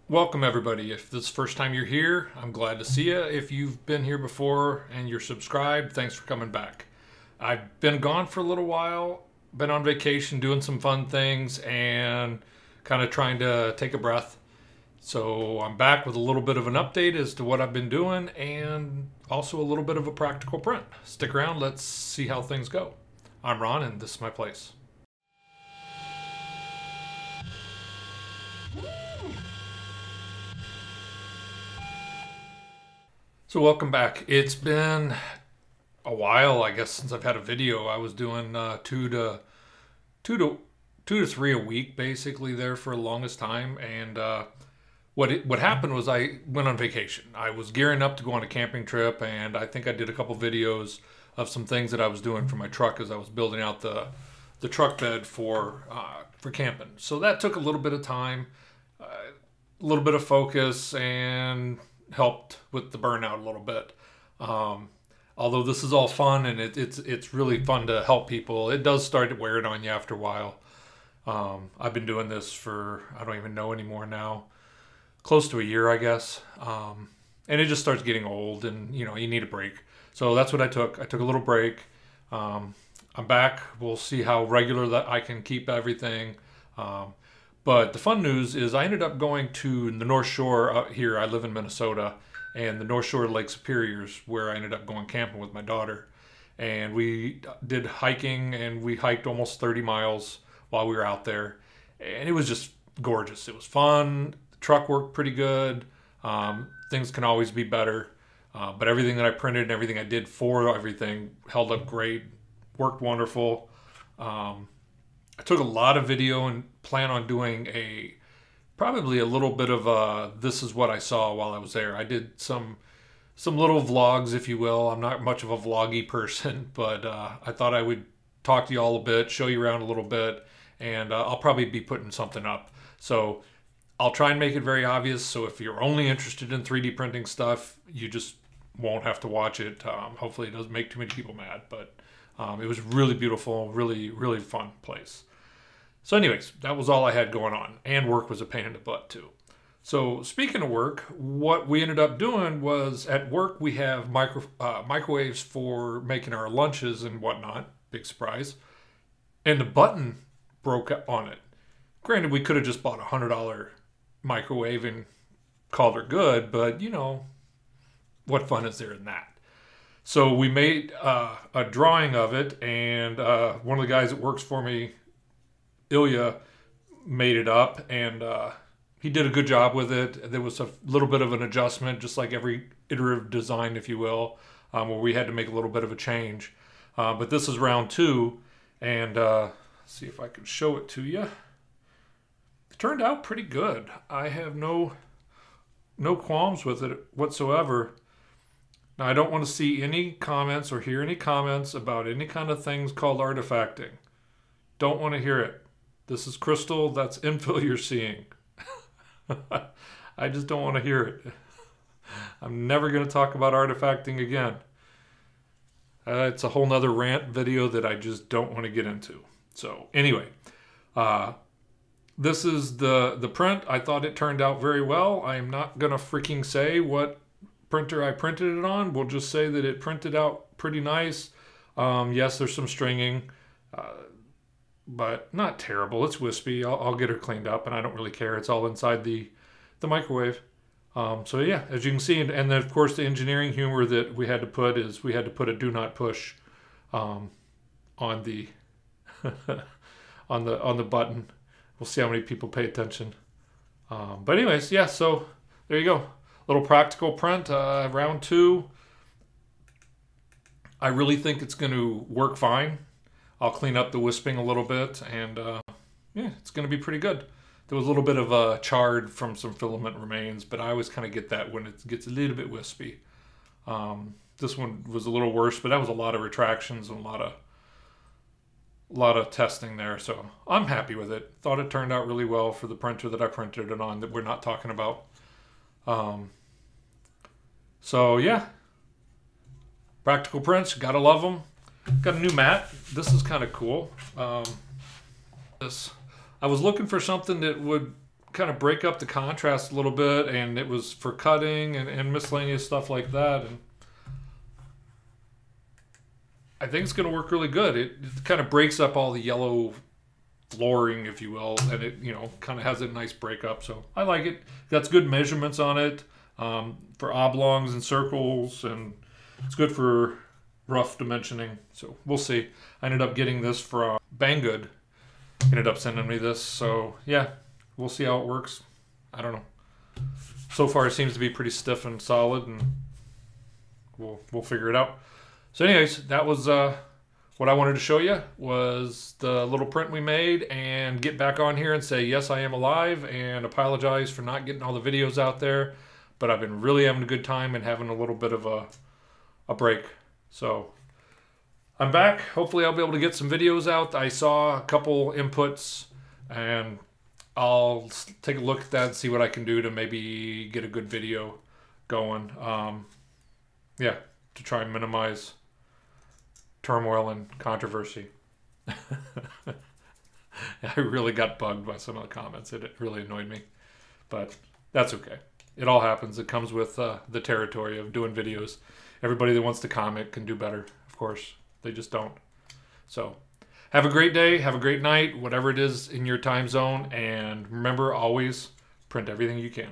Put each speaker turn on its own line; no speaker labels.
Welcome everybody. If this is the first time you're here, I'm glad to see you. If you've been here before and you're subscribed, thanks for coming back. I've been gone for a little while, been on vacation doing some fun things and kind of trying to take a breath. So I'm back with a little bit of an update as to what I've been doing and also a little bit of a practical print. Stick around, let's see how things go. I'm Ron and this is my place. So welcome back. It's been a while, I guess, since I've had a video. I was doing two to three a week, basically, there for the longest time. And what happened was I went on vacation. I was gearing up to go on a camping trip, and I think I did a couple videos of some things that I was doing for my truck as I was building out the truck bed for camping. So that took a little bit of time, a little bit of focus, and helped with the burnout a little bit. Although this is all fun and it's really fun to help people, it does start wearing on you after a while. I've been doing this for, I don't even know anymore now, close to a year, I guess. And it just starts getting old and, you know, you need a break. So that's what I took. I took a little break. I'm back. We'll see how regular that I can keep everything. But the fun news is I ended up going to the North Shore out here. I live in Minnesota, and the North Shore Lake Superior's where I ended up going camping with my daughter. And we did hiking, and we hiked almost 30 miles while we were out there. And it was just gorgeous. It was fun. The truck worked pretty good. Things can always be better. But everything that I printed and everything I did for everything held up great, worked wonderful. I took a lot of video and plan on doing probably a little bit of this is what I saw while I was there. I did some little vlogs, if you will. I'm not much of a vloggy person, but I thought I would talk to you all a bit, show you around a little bit, and I'll probably be putting something up. So I'll try and make it very obvious. So if you're only interested in 3D printing stuff, you just won't have to watch it. Hopefully it doesn't make too many people mad, but it was really beautiful, really, really fun place. So anyways, that was all I had going on. And work was a pain in the butt too. So speaking of work, what we ended up doing was at work we have microwaves for making our lunches and whatnot. Big surprise. And the button broke on it. Granted, we could have just bought a $100 microwave and called her good, but you know, what fun is there in that? So we made a drawing of it, and one of the guys that works for me, Ilya, made it up, and he did a good job with it. There was a little bit of an adjustment, just like every iterative design, if you will, where we had to make a little bit of a change. But this is round two, and see if I can show it to you. It turned out pretty good. I have no qualms with it whatsoever. Now, I don't want to see any comments or hear any comments about any kind of things called artifacting. Don't want to hear it. This is crystal. That's infill you're seeing. I just don't want to hear it. I'm never going to talk about artifacting again. It's a whole nother rant video that I just don't want to get into. So anyway, this is the print. I thought it turned out very well. I'm not going to freaking say what printer I printed it on. We'll just say that it printed out pretty nice. Yes, there's some stringing, but not terrible. It's wispy. I'll get her cleaned up, and I don't really care. It's all inside the microwave. So yeah, as you can see, and then of course the engineering humor that we had to put is we had to put a do not push on the on the button. We'll see how many people pay attention. But anyways, yeah. So there you go. Little practical print, round two. I really think it's going to work fine. I'll clean up the wisping a little bit, and yeah, it's going to be pretty good. There was a little bit of charred from some filament remains, but I always kind of get that when it gets a little bit wispy. This one was a little worse, but that was a lot of retractions and a lot of testing there, so I'm happy with it. Thought it turned out really well for the printer that I printed it on that we're not talking about. So yeah, practical prints, gotta love them. Got a new mat. This is kind of cool. I was looking for something that would kind of break up the contrast a little bit, and it was for cutting and miscellaneous stuff like that. And I think it's going to work really good. It kind of breaks up all the yellow flooring, if you will, and it, you know, kind of has a nice breakup. So I like it. Got good measurements on it for oblongs and circles, and it's good for rough dimensioning. So we'll see. I ended up getting this from Banggood. Ended up sending me this. So yeah, we'll see how it works. I don't know. So far it seems to be pretty stiff and solid, and we'll figure it out. So anyways, that was what I wanted to show you, was the little print we made, and get back on here and say, yes, I am alive, and apologize for not getting all the videos out there, but I've been really having a good time and having a little bit of a break. So I'm back. Hopefully I'll be able to get some videos out. I saw a couple inputs, and I'll take a look at that and see what I can do to maybe get a good video going. Yeah, to try and minimize turmoil and controversy. I really got bugged by some of the comments. It really annoyed me, but that's okay. It all happens. It comes with the territory of doing videos. Everybody that wants to comment can do better, of course. They just don't. So have a great day. Have a great night, whatever it is in your time zone. And remember, always print everything you can.